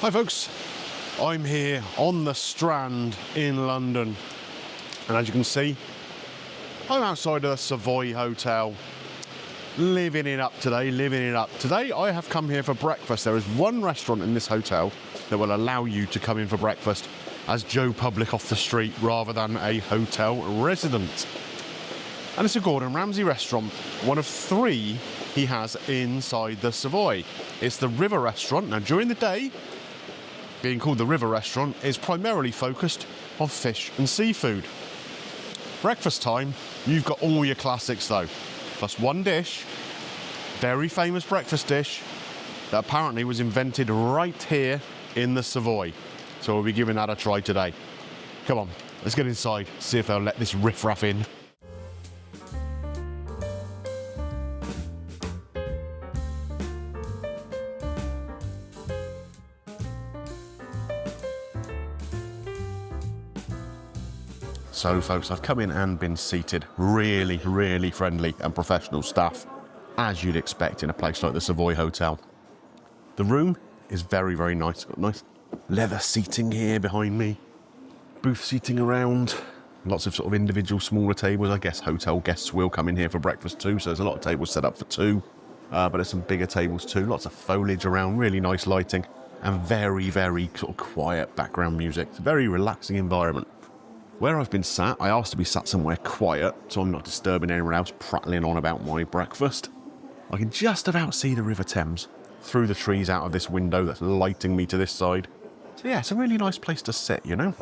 Hi folks, I'm here on the Strand in London, and as you can see, I'm outside of the Savoy Hotel, living it up today, Today I have come here for breakfast. There is one restaurant in this hotel that will allow you to come in for breakfast as Joe Public off the street rather than a hotel resident. And it's a Gordon Ramsay restaurant, one of 3 he has inside the Savoy. It's the River Restaurant. Now during the day, being called the River Restaurant, is primarily focused on fish and seafood. Breakfast time, you've got all your classics though, plus one dish, very famous breakfast dish that apparently was invented right here in the Savoy. So we'll be giving that a try today. Come on, let's get inside, see if they'll let this riffraff in. So folks, I've come in and been seated. Really, really friendly and professional staff, as you'd expect in a place like the Savoy Hotel. The room is very, very nice. Got nice leather seating here behind me. Booth seating around. Lots of sort of individual smaller tables. I guess hotel guests will come in here for breakfast too, so there's a lot of tables set up for 2. But there's some bigger tables too. Lots of foliage around, really nice lighting, and very, very sort of quiet background music. It's a very relaxing environment. Where I've been sat, I asked to be sat somewhere quiet, so I'm not disturbing anyone else prattling on about my breakfast. I can just about see the River Thames through the trees out of this window that's lighting me to this side. So yeah, it's a really nice place to sit, you know.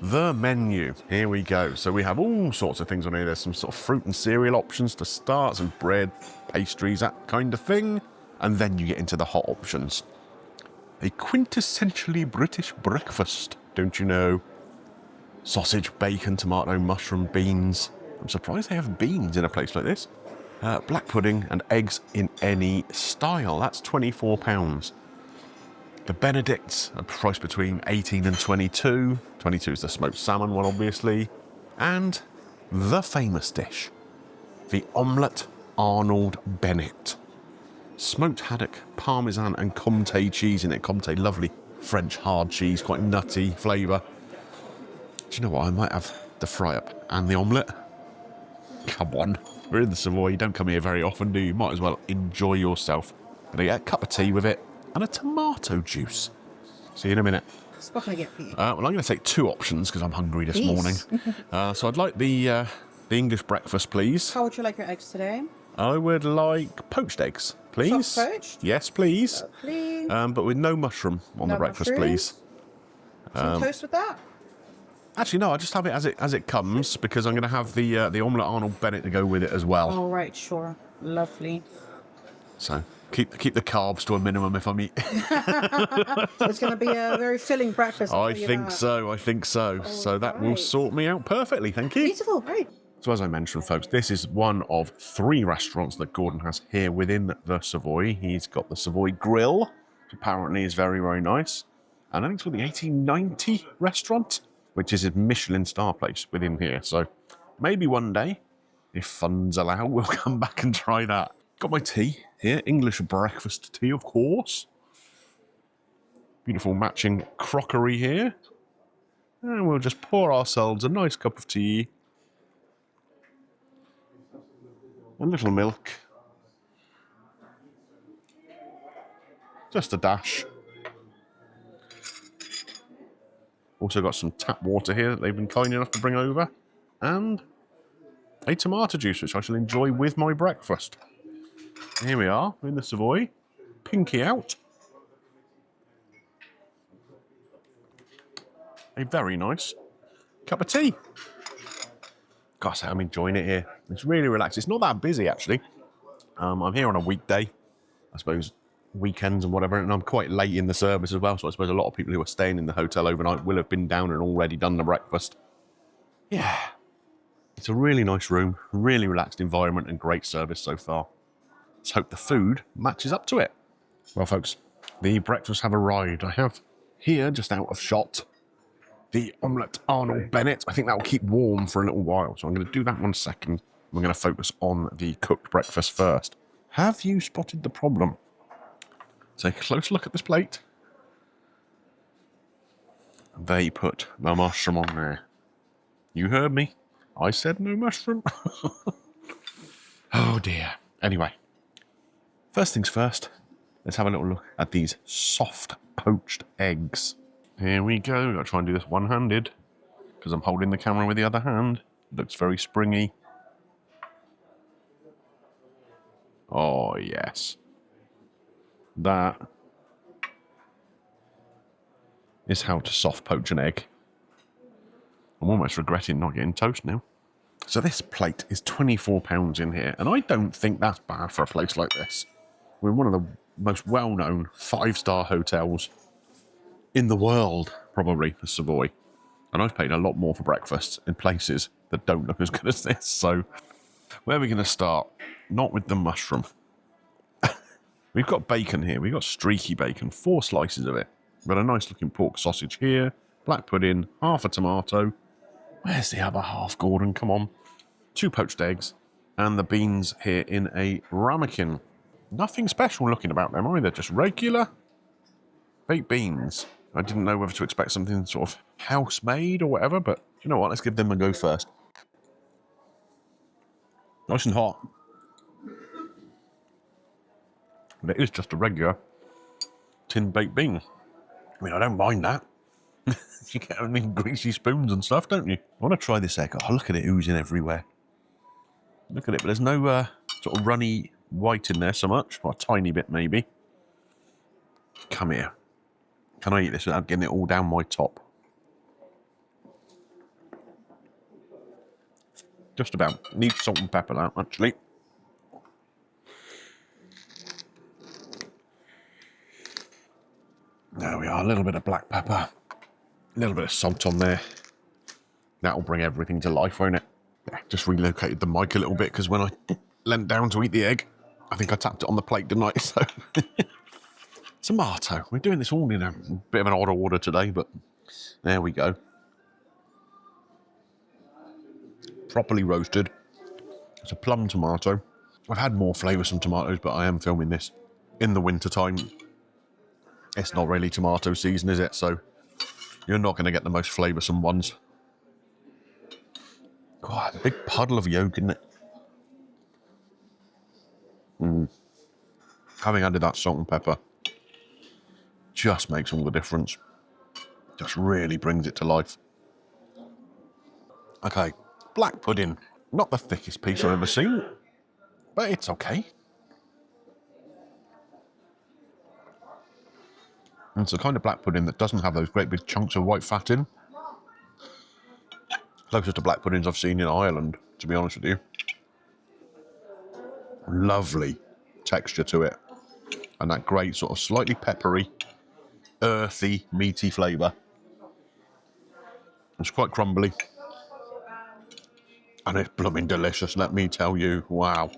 The menu, here we go. So we have all sorts of things on here. There's some sort of fruit and cereal options to start, some bread, pastries, that kind of thing. And then you get into the hot options. A quintessentially British breakfast, don't you know? Sausage, bacon, tomato, mushroom, beans. I'm surprised they have beans in a place like this. Black pudding and eggs in any style. That's £24. The Benedicts are priced between 18 and 22. 22 is the smoked salmon one, obviously. And the famous dish, the Omelette Arnold Bennett. Smoked haddock, parmesan and Comté cheese in it. Comté, lovely French hard cheese, quite nutty flavour. Do you know what? I might have the fry-up and the omelette. Come on. We're in the Savoy. You don't come here very often, do you? Might as well enjoy yourself. Gonna get a cup of tea with it and a tomato juice. See you in a minute. What can I get for you? Well, I'm going to take 2 options because I'm hungry this morning. So I'd like the English breakfast, please. How would you like your eggs today? I would like poached eggs, please. Soft poached? Yes, please. Please. But with no mushroom on the breakfast, please. Some toast with that? Actually, no, I'll just have it as it comes because I'm going to have the Omelette Arnold Bennett to go with it as well. All right, sure. Lovely. So keep the carbs to a minimum if I'm eating. So it's going to be a very filling breakfast. I think so. So that will sort me out perfectly, thank you. Beautiful, right. So as I mentioned, folks, this is one of 3 restaurants that Gordon has here within the Savoy. He's got the Savoy Grill, which apparently is very, very nice. And I think it's called the 1890 restaurant, which is a Michelin star place within here. So maybe one day, if funds allow, we'll come back and try that. Got my tea here, English breakfast tea, of course. Beautiful matching crockery here. And we'll just pour ourselves a nice cup of tea. A little milk. Just a dash. Also got some tap water here that they've been kind enough to bring over. And a tomato juice, which I shall enjoy with my breakfast. Here we are, in the Savoy. Pinky out. A very nice cup of tea. Gosh, I'm enjoying it here. It's really relaxed. It's not that busy, actually. I'm here on a weekday. I suppose weekends and whatever, and I'm quite late in the service as well, so I suppose a lot of people who are staying in the hotel overnight will have been down and already done the breakfast. Yeah, it's a really nice room, really relaxed environment and great service so far. Let's hope the food matches up to it. Well folks, the breakfasts have arrived. I have here, just out of shot, the Omelette Arnold Bennett. I think that will keep warm for a little while, so I'm going to do that one second. We're going to focus on the cooked breakfast first. Have you spotted the problem? Take a close look at this plate. they put the mushroom on there. You heard me. I said no mushroom. Oh dear. Anyway, first things first, let's have a little look at these soft poached eggs. Here we go. I'll try and do this one-handed because I'm holding the camera with the other hand. Looks very springy. Oh, yes. That is how to soft poach an egg. I'm almost regretting not getting toast now. So this plate is £24 in here, and I don't think that's bad for a place like this. We're in one of the most well-known 5-star hotels in the world, probably, the Savoy. And I've paid a lot more for breakfast in places that don't look as good as this. So where are we going to start? Not with the mushroom. We've got bacon here. We've got streaky bacon, 4 slices of it. We've got a nice looking pork sausage here, black pudding, half a tomato. Where's the other half, Gordon? Come on. 2 poached eggs, and the beans here in a ramekin. Nothing special looking about them either, just regular baked beans. I didn't know whether to expect something sort of house-made or whatever, but you know what? Let's give them a go first. Nice and hot. But it is just a regular tin baked bean. I mean, I don't mind that. You get them in greasy spoons and stuff, don't you? I want to try this egg. Oh, look at it oozing everywhere. Look at it, but there's no sort of runny white in there so much. Or a tiny bit, maybe. Come here. Can I eat this without getting it all down my top? Just about. Need salt and pepper now, actually. There we are. A little bit of black pepper. A little bit of salt on there. That'll bring everything to life, won't it? Yeah, just relocated the mic a little bit because when I leant down to eat the egg, I think I tapped it on the plate, didn't I? So, tomato. We're doing this all in a bit of an odd order today, but there we go. Properly roasted. It's a plum tomato. I've had more flavoursome tomatoes, but I am filming this in the winter time. It's not really tomato season, is it? So you're not going to get the most flavoursome ones. God, a big puddle of yolk, isn't it? Having added that salt and pepper just makes all the difference. Just really brings it to life. Okay, black pudding. Not the thickest piece I've ever seen, but it's okay. And it's the kind of black pudding that doesn't have those great big chunks of white fat in. Closest to black puddings I've seen in Ireland, to be honest with you. Lovely texture to it. And that great sort of slightly peppery, earthy, meaty flavour. It's quite crumbly. And it's blooming delicious, let me tell you. Wow.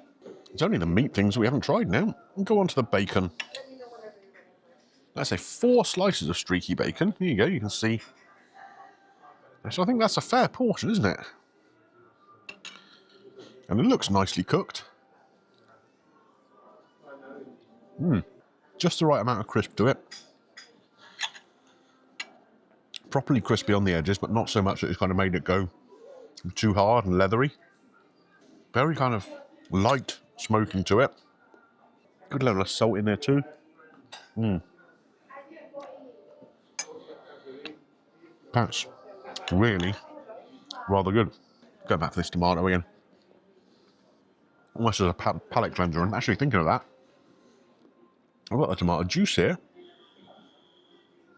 It's only the meat things we haven't tried now. We'll go on to the bacon. Let's say 4 slices of streaky bacon. Here you go, you can see. So I think that's a fair portion, isn't it? And it looks nicely cooked. Just the right amount of crisp to it. Properly crispy on the edges, but not so much that it's kind of made it go too hard and leathery. Very kind of light smoking to it. Good level of salt in there too. That's really rather good. Go back for this tomato again. Almost as a palate cleanser. And actually thinking of that, I've got the tomato juice here.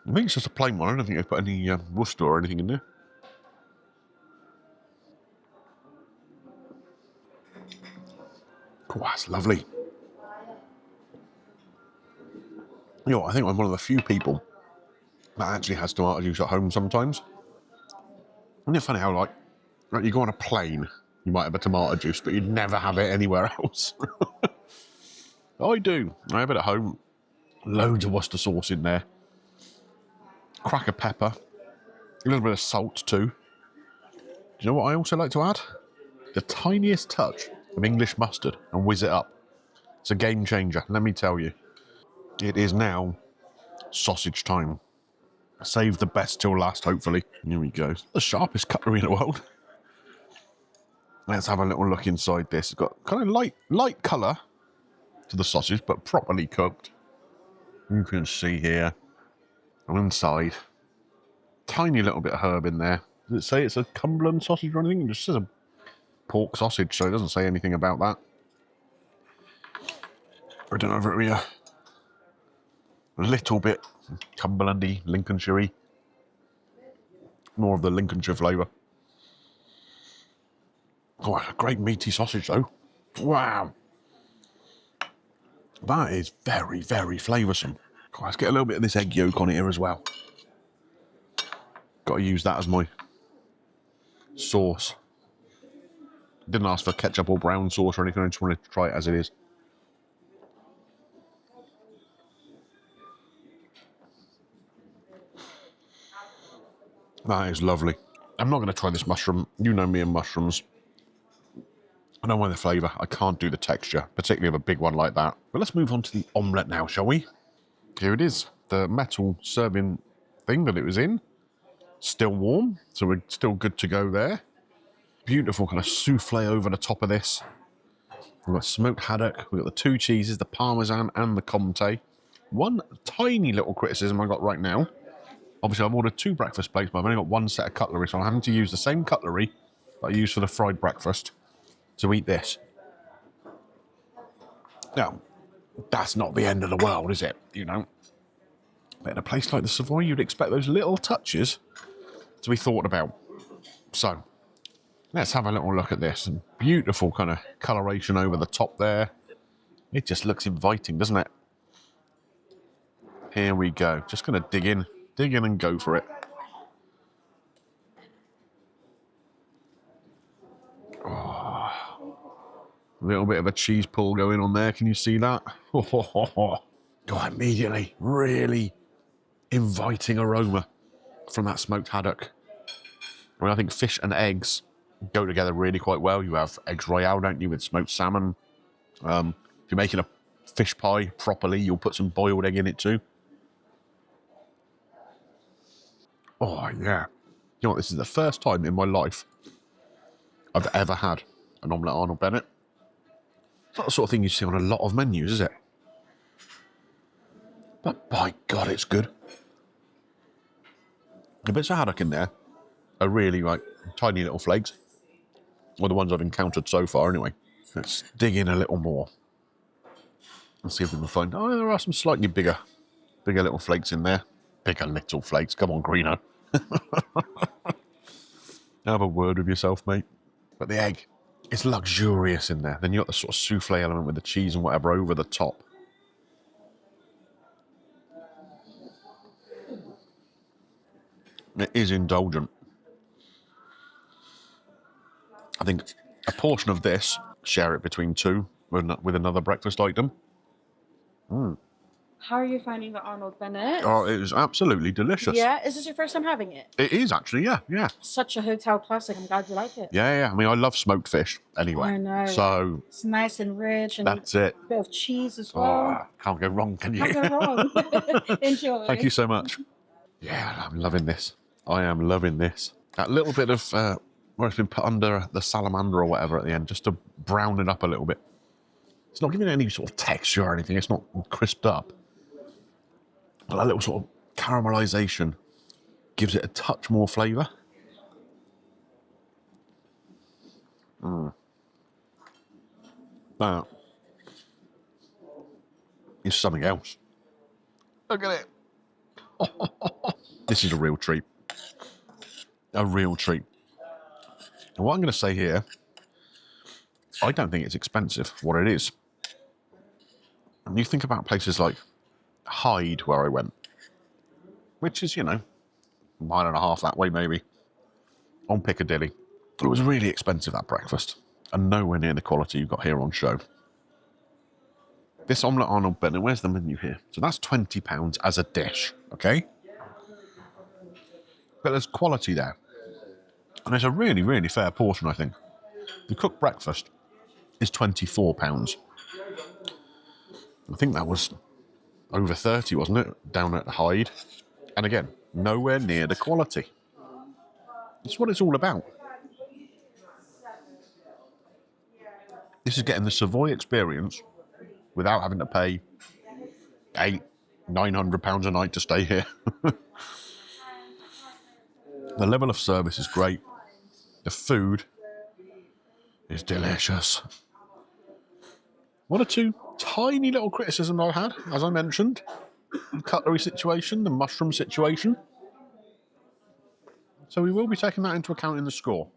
I think it's just a plain one. I don't think they've put any Worcester or anything in there. Oh, that's lovely. You know, I think I'm one of the few people that actually has tomato juice at home sometimes. Isn't it funny how, like you go on a plane, you might have a tomato juice, but you'd never have it anywhere else. I do. I have it at home. Loads of Worcester sauce in there. Crack of pepper. A little bit of salt too. Do you know what I also like to add? The tiniest touch of English mustard and whiz it up. It's a game changer, let me tell you. It is now sausage time. Save the best till last, hopefully. Here we go. The sharpest cutlery in the world. Let's have a little look inside this. It's got kind of light colour to the sausage, but properly cooked. You can see here on inside, tiny little bit of herb in there. Does it say it's a Cumberland sausage or anything? It just says a pork sausage, so it doesn't say anything about that. I don't know if it'll be a little bit Cumberlandy, Lincolnshire-y. More of the Lincolnshire flavour. Oh, a great meaty sausage though. Wow. That is very, very flavoursome. Oh, let's get a little bit of this egg yolk on here as well. Got to use that as my sauce. Didn't ask for ketchup or brown sauce or anything. I just wanted to try it as it is. That is lovely. I'm not going to try this mushroom. You know me and mushrooms. I don't mind the flavour. I can't do the texture, particularly of a big one like that. But let's move on to the omelette now, shall we? Here it is. The metal serving thing that it was in. Still warm, so we're still good to go there. Beautiful kind of souffle over the top of this. We've got smoked haddock. We've got the 2 cheeses, the parmesan and the comté. One tiny little criticism I got right now. Obviously, I've ordered 2 breakfast plates, but I've only got 1 set of cutlery, so I'm having to use the same cutlery that I used for the fried breakfast to eat this. Now, that's not the end of the world, is it? You know? But in a place like the Savoy, you'd expect those little touches to be thought about. So, let's have a little look at this. Beautiful kind of coloration over the top there. It just looks inviting, doesn't it? Here we go. Just going to dig in and go for it. Oh, a little bit of a cheese pull going on there. Can you see that? Oh, immediately, really inviting aroma from that smoked haddock. I mean, I think fish and eggs go together really quite well. You have eggs royale, don't you, with smoked salmon. If you're making a fish pie properly, you'll put some boiled egg in it too. Oh, yeah. You know what? This is the first time in my life I've ever had an Omelette Arnold Bennett. It's not the sort of thing you see on a lot of menus, is it? But by God, it's good. The bits of haddock in there are really like tiny little flakes. Or the ones I've encountered so far, anyway. Let's dig in a little more and see if we can find. Oh, there are some slightly bigger little flakes in there. Bigger little flakes. Come on, Greeno. Have a word with yourself, mate. But the egg, it's luxurious in there. Then you got the sort of souffle element with the cheese and whatever over the top. It is indulgent. I think a portion of this, share it between 2 with another breakfast item. How are you finding the Arnold Bennett? Oh, it is absolutely delicious. Yeah? Is this your first time having it? It is actually, yeah. Such a hotel classic. I'm glad you like it. Yeah. I mean, I love smoked fish anyway. I know. So it's nice and rich. And that's it. A bit of cheese as well. Oh, can't go wrong, can you? Can't go wrong. Enjoy. Thank you so much. Yeah, I'm loving this. I am loving this. That little bit of where it's been put under the salamander or whatever at the end, just to brown it up a little bit. It's not giving it any sort of texture or anything. It's not crisped up. But that little sort of caramelization gives it a touch more flavour. That is something else. Look at it. This is a real treat. A real treat. And what I'm going to say here, I don't think it's expensive for what it is. And you think about places like Hyde, where I went, which is, 1.5 miles that way maybe, on Piccadilly. But it was really expensive, that breakfast, and nowhere near the quality you got here on show. This Omelette Arnold Bennett, where's the menu here? So that's £20 as a dish, okay? But there's quality there. And it's a really, really fair portion, I think. The cooked breakfast is £24. I think that was over 30, wasn't it? Down at Hyde. And again, nowhere near the quality. It's what it's all about. This is getting the Savoy experience without having to pay £800-900 a night to stay here. The level of service is great. The food is delicious. One or two tiny little criticisms I've had, as I mentioned. The cutlery situation, the mushroom situation. So we will be taking that into account in the score.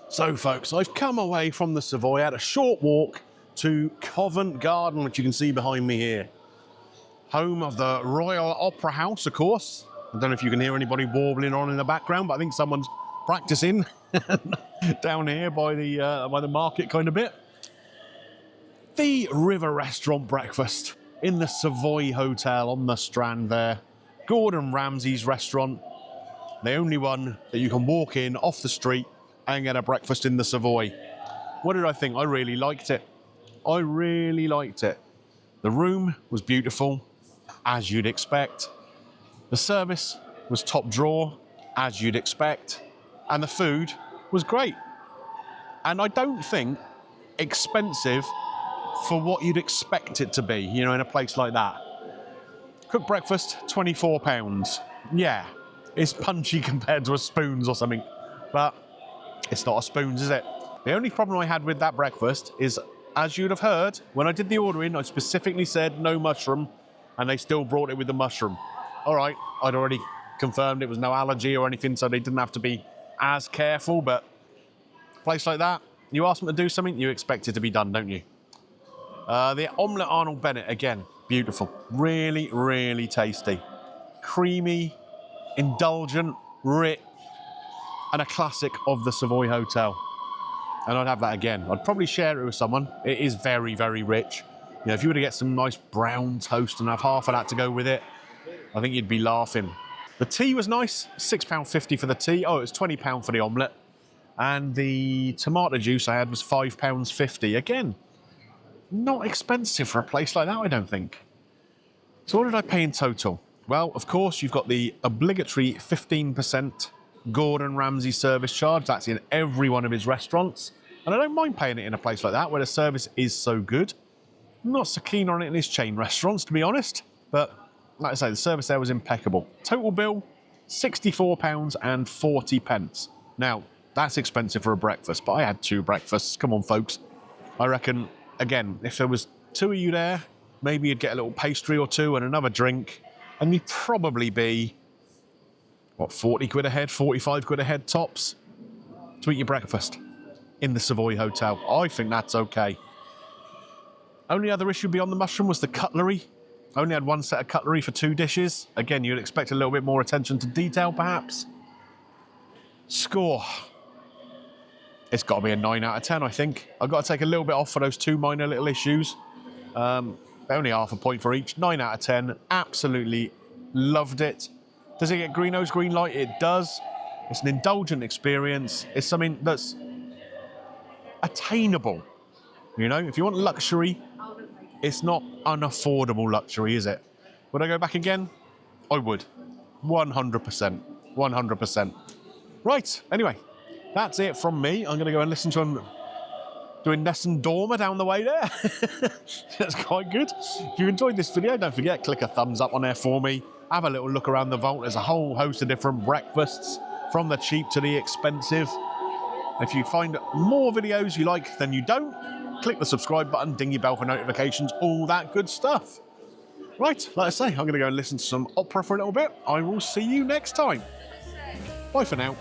So folks, I've come away from the Savoy, had a short walk to Covent Garden, which you can see behind me here. Home of the Royal Opera House, of course. I don't know if you can hear anybody warbling on in the background, but I think someone's practicing down here by the market kind of bit. The River Restaurant breakfast in the Savoy Hotel on the Strand there. Gordon Ramsay's restaurant. The only one that you can walk in off the street and get a breakfast in the Savoy. What did I think? I really liked it. I really liked it. The room was beautiful, as you'd expect. The service was top drawer, as you'd expect. And the food was great. And I don't think expensive for what you'd expect it to be, you know, in a place like that. Cooked breakfast, £24. Yeah, it's punchy compared to a Spoons or something, but it's not a Spoons, is it? The only problem I had with that breakfast is, as you'd have heard, when I did the ordering, I specifically said no mushroom, and they still brought it with the mushroom. All right, I'd already confirmed it was no allergy or anything, so they didn't have to be as careful, but a place like that, you ask them to do something, you expect it to be done, don't you? The Omelette Arnold Bennett, again, beautiful. Really, really tasty. Creamy, indulgent, rich, and a classic of the Savoy Hotel. And I'd have that again. I'd probably share it with someone. It is very, very rich. You know, if you were to get some nice brown toast and have half of that to go with it, I think you'd be laughing. The tea was nice, £6.50 for the tea. Oh, it was £20 for the omelette. And the tomato juice I had was £5.50. Again, not expensive for a place like that, I don't think. So what did I pay in total? Well, of course, you've got the obligatory 15% Gordon Ramsay service charge. That's in every one of his restaurants. And I don't mind paying it in a place like that where the service is so good. I'm not so keen on it in his chain restaurants, to be honest. But like I say, the service there was impeccable. Total bill, £64.40. Now, that's expensive for a breakfast, but I had 2 breakfasts. Come on, folks. I reckon, again, if there was 2 of you there, maybe you'd get a little pastry or 2 and another drink, and you'd probably be, what, 40 quid a head, 45 quid a head tops to eat your breakfast in the Savoy Hotel. I think that's okay. Only other issue beyond the mushroom was the cutlery. I only had 1 set of cutlery for 2 dishes. Again, you'd expect a little bit more attention to detail, perhaps. Score. It's got to be a 9 out of 10, I think. I've got to take a little bit off for those 2 minor little issues. Only half a point for each. 9 out of 10. Absolutely loved it. Does it get Greeno's green light? It does. It's an indulgent experience. It's something that's attainable. You know, if you want luxury, it's not unaffordable luxury, is it? Would I go back again? I would. 100%. 100%. Right, anyway, that's it from me. I'm going to go and listen to him doing Nessun Dorma down the way there. That's quite good. If you enjoyed this video, don't forget, click a thumbs up on there for me. Have a little look around the vault. There's a whole host of different breakfasts, from the cheap to the expensive. If you find more videos you like than you don't, click the subscribe button, ding your bell for notifications, all that good stuff. Right, like I say, I'm going to go and listen to some opera for a little bit. I will see you next time. Bye for now.